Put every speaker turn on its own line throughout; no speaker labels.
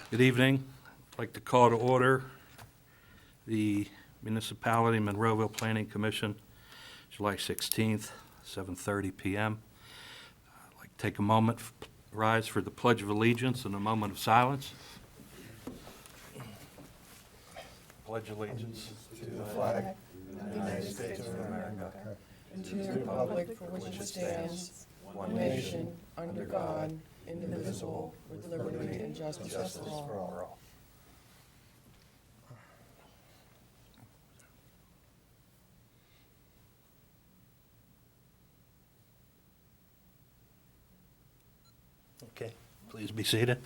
Good evening. I'd like to call to order the Municipality of Monroeville Planning Commission, July 16th, 7:30 p.m. I'd like to take a moment, rise for the Pledge of Allegiance and a moment of silence. Pledge allegiance.
To the flag of the United States of America, and to the republic for which it stands, one nation, under God, indivisible, with liberty and justice for all.
Okay, please be seated.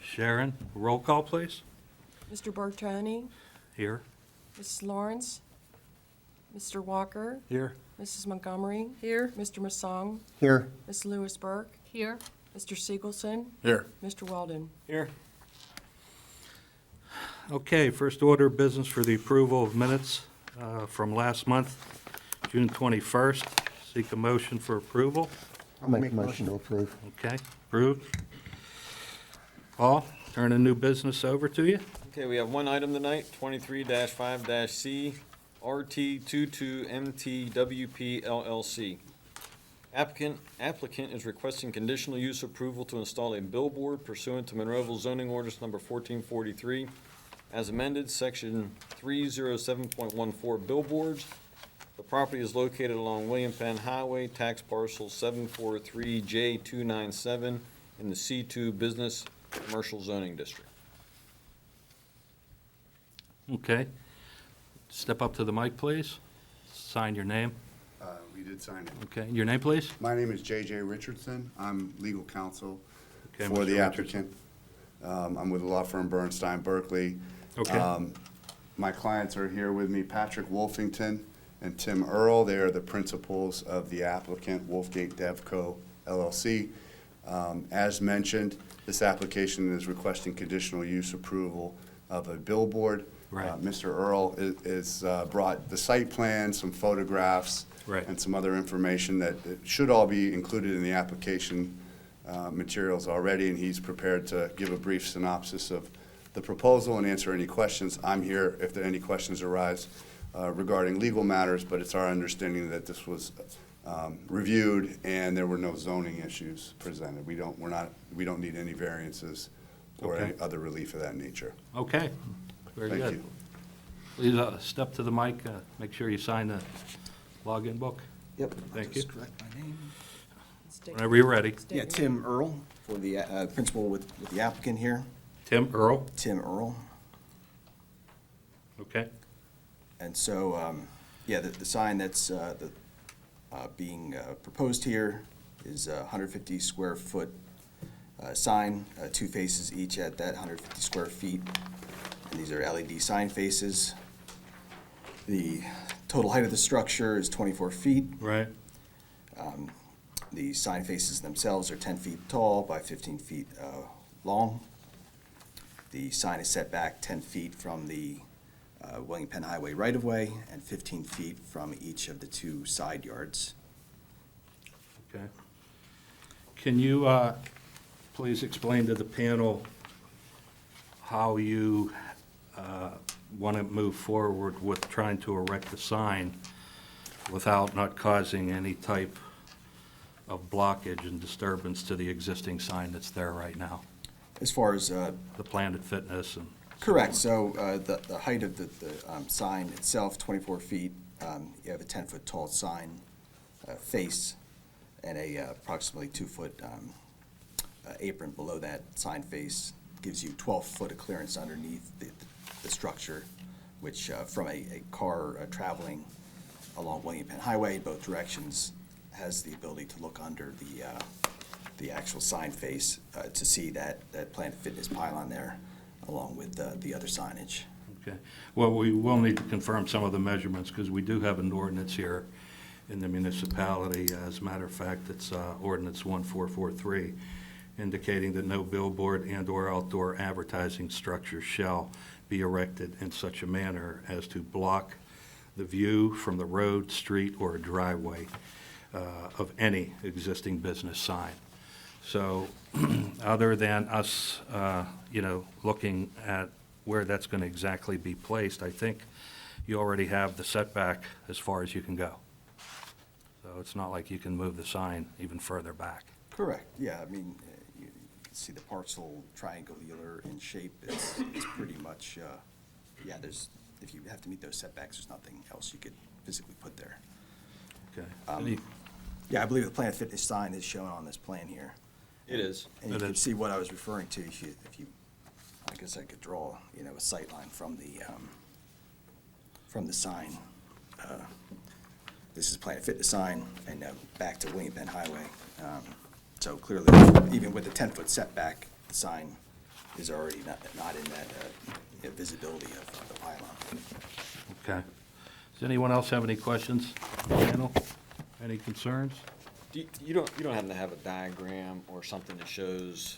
Sharon, roll call, please.
Mr. Bertoni,
Here.
Mrs. Lawrence, Mr. Walker,
Here.
Mrs. Montgomery. Here. Mr. Masson,
Here.
Ms. Lewis Burke. Here. Mr. Siegelson,
Here.
Mr. Weldon.
Here. Okay, first order of business for the approval of minutes from last month, June 21st. Seek a motion for approval.
I'll make a motion to approve.
Okay, approved. Paul, turn the new business over to you.
Okay, we have one item tonight, 23-5-C, RT22MTWP LLC. Applicant is requesting conditional use approval to install a billboard pursuant to Monroeville zoning ordinance number 1443, as amended, section 307.14 billboards. The property is located along William Penn Highway, tax parcel 743J297 in the C2 Business Commercial Zoning District.
Okay. Step up to the mic, please. Sign your name.
We did sign it.
Okay, your name, please?
My name is J.J. Richardson. I'm legal counsel
Okay,
for
Mr.
the
Richardson.
applicant. I'm with the law firm Bernstein Berkeley.
Okay.
My clients are here with me, Patrick Wolfington and Tim Earl. They are the principals of the applicant, Wolfgate Devco LLC. As mentioned, this application is requesting conditional use approval of a billboard.
Right.
Mr. Earl is brought the site plan, some photographs,
Right.
and some other information that it should all be included in the application materials already, and he's prepared to give a brief synopsis of the proposal and answer any questions. I'm here if there any questions arise regarding legal matters, but it's our understanding that this was reviewed and there were no zoning issues presented. We don't need any variances or
Okay.
any other relief of that nature.
Okay, very
Thank
good.
you.
Please step to the mic, make sure you sign the login book.
Yep.
Thank you.
Just correct my name.
Whenever you're ready.
State
Yeah,
your
Tim Earl, for the principal with the applicant here,
Tim Earl.
Tim Earl.
Okay.
And so, yeah, the sign that's being proposed here is a 150 square foot sign, two faces each at that 150 square feet. And these are LED sign faces. The total height of the structure is 24 feet.
Right.
The sign faces themselves are 10 feet tall by 15 feet long. The sign is set back 10 feet from the William Penn Highway right-of-way and 15 feet from each of the two side yards.
Okay. Can you please explain to the panel how you want to move forward with trying to erect a sign without not causing any type of blockage and disturbance to the existing sign that's there right now?
As far as,
The Planet Fitness and...
correct, so the height of the sign itself, 24 feet, you have a 10-foot tall sign face and a approximately 2-foot apron below that sign face. Gives you 12 foot of clearance underneath the structure, which from a car traveling along William Penn Highway, both directions, has the ability to look under the actual sign face to see that Planet Fitness pylon there, along with the other signage.
Okay. Well, we will need to confirm some of the measurements because we do have an ordinance here in the municipality. As a matter of fact, it's ordinance 1443, indicating that no billboard and/or outdoor advertising structure shall be erected in such a manner as to block the view from the road, street, or driveway of any existing business sign. So, other than us, looking at where that's going to exactly be placed, I think you already have the setback as far as you can go. So it's not like you can move the sign even further back.
Correct, yeah, I mean, you can see the parcel triangular in shape, it's pretty much, yeah, if you have to meet those setbacks, there's nothing else you could physically put there.
Okay. Any-
Yeah, I believe the Planet Fitness sign is shown on this plan here.
It is.
And you
It
can
is.
see what I was referring to, if you, I guess I could draw, a sight line from the sign. This is Planet Fitness sign, and back to William Penn Highway. So clearly, even with the 10-foot setback, the sign is already not in that visibility of the pylon.
Okay. Does anyone else have any questions? Panel? Any concerns?
You don't happen to have a diagram or something that shows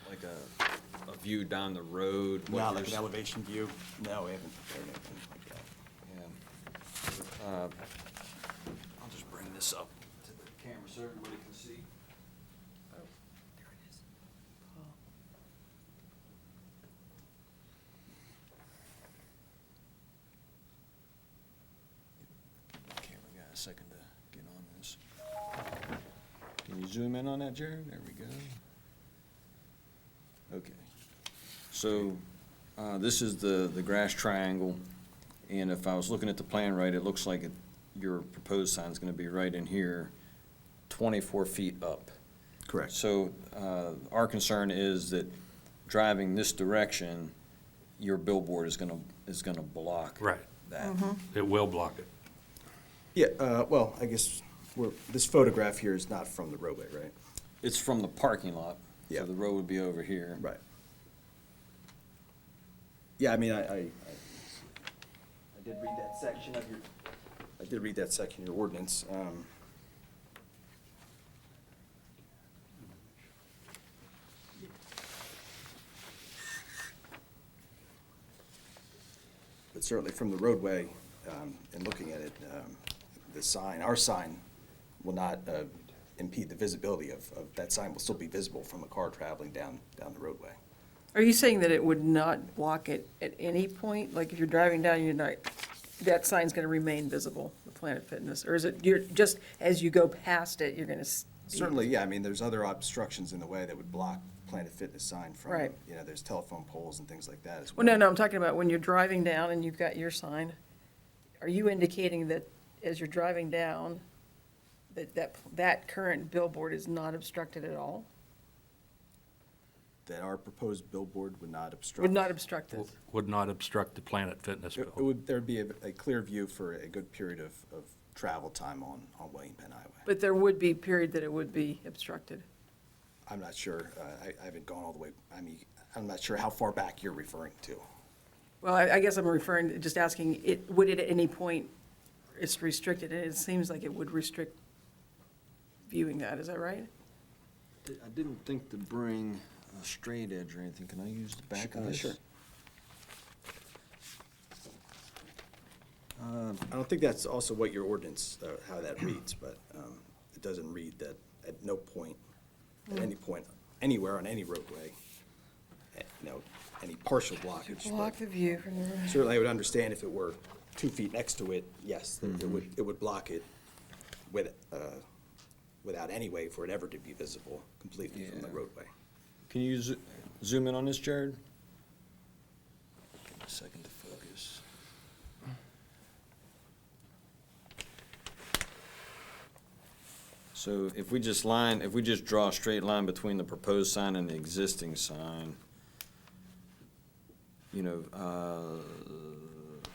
like a view down the road? what
Not like
there's-
an elevation view? No, we haven't prepared anything like that.
Yeah. I'll just bring this up to the camera so everybody can see. Camera got a second to get on this. Can you zoom in on that, Jared? There we go. Okay. So, this is the grass triangle, and if I was looking at the plan right, it looks like your proposed sign is gonna be right in here, 24 feet up.
Correct.
So, our concern is that driving this direction, your billboard is gonna block
Right.
that.
It will block it.
Yeah, well, I guess this photograph here is not from the roadway, right?
It's from the parking lot,
Yeah.
so the road would be over here.
Right. Yeah, I mean, I did read that section of your ordinance. But certainly from the roadway, and looking at it, the sign, our sign will not impede the visibility of, that sign will still be visible from a car traveling down the roadway.
Are you saying that it would not block it at any point? Like if you're driving down, that sign's gonna remain visible, the Planet Fitness? Or is it, you're, just as you go past it, you're gonna?
Certainly, yeah, I mean, there's other obstructions in the way that would block Planet Fitness sign from,
Right.
There's telephone poles and things like that as
Well,
well.
no, I'm talking about when you're driving down and you've got your sign. Are you indicating that as you're driving down, that current billboard is not obstructed at all?
That our proposed billboard would not obstruct.
Would not obstruct this?
Would not obstruct the Planet Fitness
It
bill.
would, there'd be a clear view for a good period of travel time on William Penn Highway.
But there would be a period that it would be obstructed.
I'm not sure, I haven't gone all the way, I mean, I'm not sure how far back you're referring to.
Well, I guess I'm referring, just asking, would it at any point, it's restricted, and it seems like it would restrict viewing that, is that right?
I didn't think to bring a straight edge or anything. Can I use the back of this?
Sure. I don't think that's also what your ordinance, how that reads, but it doesn't read that at no point, at any point, anywhere on any roadway, any partial blockage. but
Block the view from the road.
Certainly, I would understand if it were 2 feet next to it, yes, that it would block it without any way for it ever to be visible completely from the
Yeah.
roadway.
Can you zoom in on this, Jared? Give me a second to focus. So if we just draw a straight line between the proposed sign and the existing sign,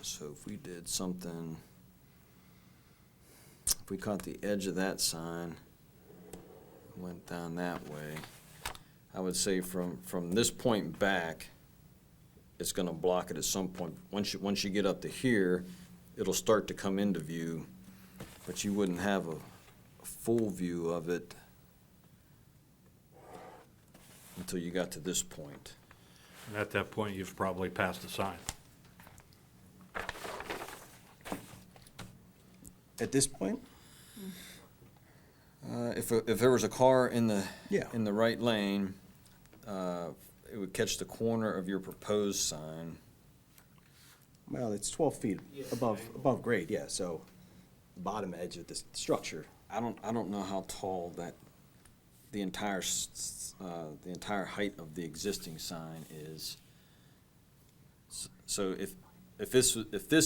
so if we did something, if we caught the edge of that sign, went down that way, I would say from this point back, it's gonna block it at some point. Once you get up to here, it'll start to come into view, but you wouldn't have a full view of it until you got to this point.
And at that point, you've probably passed the sign.
At this point,
If there was a car in the,
Yeah.
in the right lane, it would catch the corner of your proposed sign.
Well, it's 12 feet above grade, yeah, so the bottom edge of the structure.
I don't know how tall the entire height of the existing sign is. So if this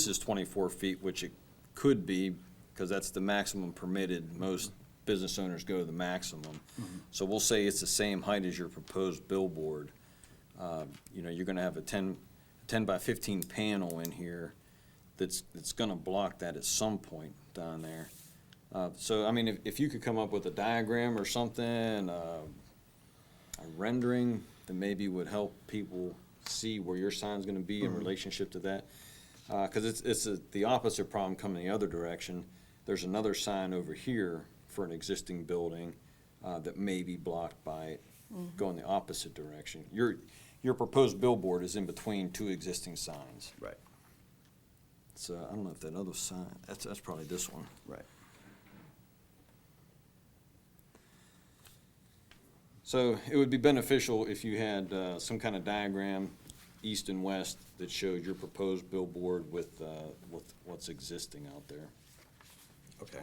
is 24 feet, which it could be, because that's the maximum permitted, most business owners go to the maximum. So we'll say it's the same height as your proposed billboard. You know, you're gonna have a 10 by 15 panel in here that's gonna block that at some point down there. So, I mean, if you could come up with a diagram or something, a rendering that maybe would help people see where your sign's gonna be in relationship to that. Because it's the opposite problem coming the other direction. There's another sign over here for an existing building that may be blocked by it going the opposite direction. Your proposed billboard is in between two existing signs.
Right.
So I don't know if that other sign, that's probably this one.
Right.
So it would be beneficial if you had some kind of diagram, east and west, that showed your proposed billboard with what's existing out there.
Okay.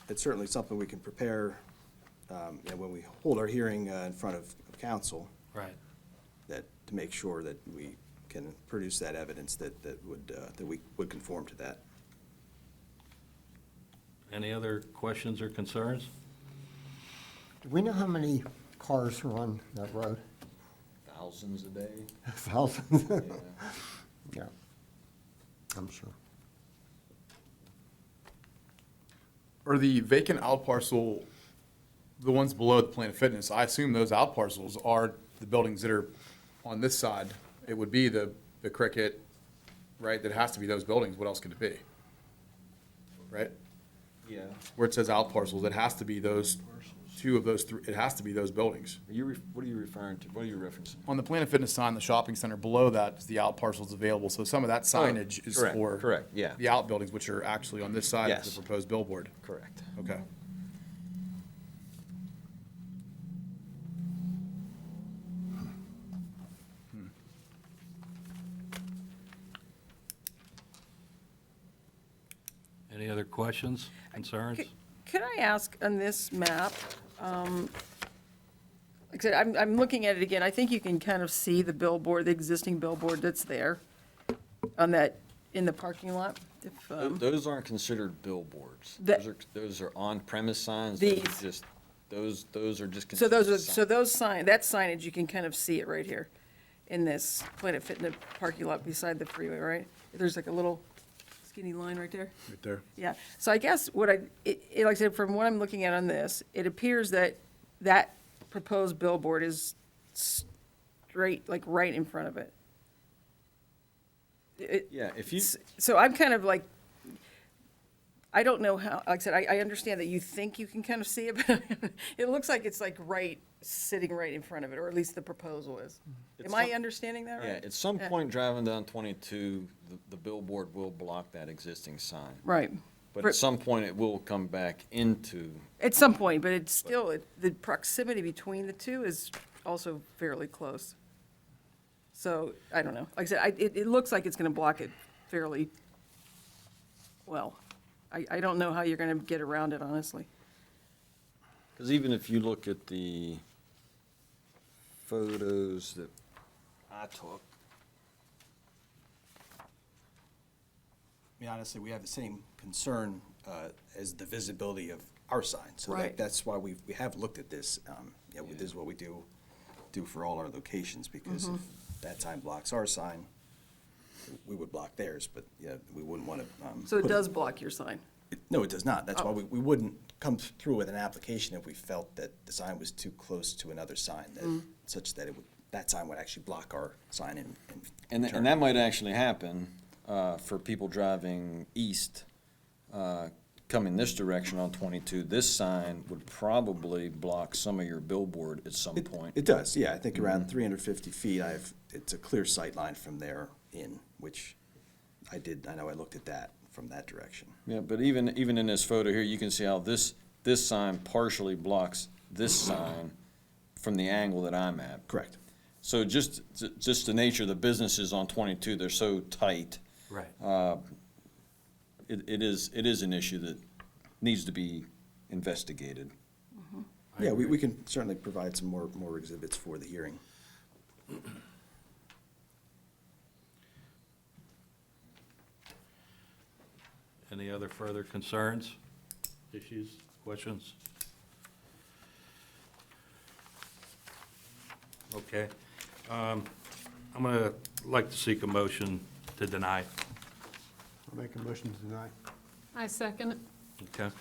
It's certainly something we can prepare, when we hold our hearing in front of council,
Right.
that, to make sure that we can produce that evidence that we would conform to that.
Any other questions or concerns?
Do we know how many cars are on that road?
Thousands a day.
Thousands?
Yeah.
Yeah, I'm sure.
Are the vacant out parcel, the ones below the Planet Fitness, I assume those out parcels are the buildings that are on this side. It would be the Cricket, right? That has to be those buildings. What else could it be? Right?
Yeah.
Where it says out parcels, it has to be those, two of those three, it has to be those buildings.
What are you referring to? What are you referencing?
On the Planet Fitness sign, the shopping center, below that is the out parcels available. So some of that signage is
correct,
for
correct, yeah.
the outbuildings, which are actually on this side of
Yes.
the proposed billboard.
Correct.
Okay.
Any other questions, concerns?
Could I ask on this map, like I said, I'm looking at it again, I think you can kind of see the billboard, the existing billboard that's there on that, in the parking lot. If,
Those aren't considered billboards.
The-
Those are on-premise signs.
These-
Those are just
So
considered
those are,
signs.
so those that signage, you can kind of see it right here in this Planet Fitness parking lot beside the freeway, right? There's like a little skinny line right there.
Right there.
Yeah, so I guess what like I said, from what I'm looking at on this, it appears that that proposed billboard is straight, like right in front of it.
Yeah, if you,
So I'm kind of like, I don't know how, like I said, I understand that you think you can kind of see it, but it looks like it's like sitting right in front of it, or at least the proposal is. Am I understanding that
yeah,
right?
at some
Yeah.
point driving down 22, the billboard will block that existing sign.
Right.
But
For-
at some point, it will come back into,
At some point, but it's still, the proximity between the two is also fairly close. So, I don't know. Like I said, it looks like it's gonna block it fairly well. I don't know how you're gonna get around it, honestly.
because even if you look at the photos that I took,
I mean, honestly, we have the same concern as the visibility of our sign. So
Right.
that's why we have looked at this. This is what we do for all our locations, because if that sign blocks our sign, we would block theirs, but we wouldn't want to.
So it does block your sign.
No, it does not. That's why we wouldn't come through with an application if we felt that the sign was too close to another sign, such that that sign would actually block our sign
and that might actually happen for people driving east, coming this direction on 22. This sign would probably block some of your billboard at some point.
It does, yeah. I think around 350 feet, it's a clear sight line from there in, which I know I looked at that from that direction.
Yeah, but even in this photo here, you can see how this sign partially blocks this sign from the angle that I'm at.
Correct.
So just the nature of the businesses on 22, they're so tight.
Right.
It is an issue that needs to be investigated.
Yeah, we can certainly provide some more exhibits for the hearing.
Any other further concerns, issues, questions? Okay. I'm gonna like to seek a motion to deny.
I'll make a motion to deny.
I second it.
Okay.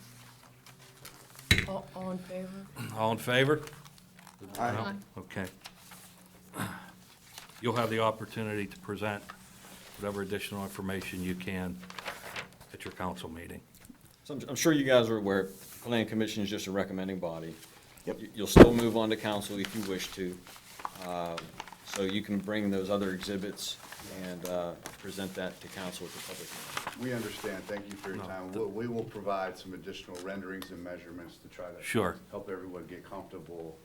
All in favor?
All in favor?
Aye.
Okay. You'll have the opportunity to present whatever additional information you can at your council meeting.
So I'm sure you guys are aware, planning commission is just a recommending body.
Yep.
You'll still move on to council if you wish to. So you can bring those other exhibits and present that to council at the public hearing.
We understand. Thank you for your
No,
time.
the-
We will provide some additional renderings and measurements to try to
Sure.
help everyone get comfortable,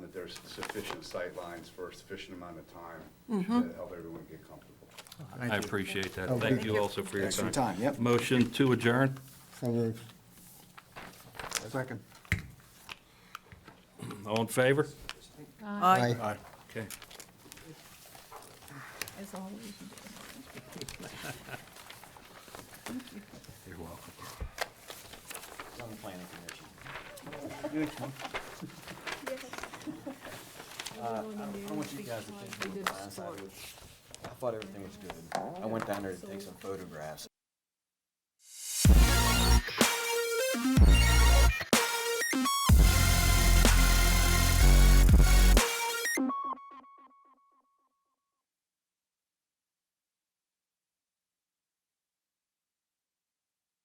that there's sufficient sight lines for a sufficient amount of time to help everyone get comfortable.
I appreciate that.
Okay.
Thank you also for your
Thanks for your
time.
time, yep.
Motion to adjourn?
So moved. Second.
All in favor?
Aye.
Aye.
Okay.
As always.
You're welcome.
It's on the planning commission. I want you guys to think of the class I thought everything was good. I went down there to take some photographs,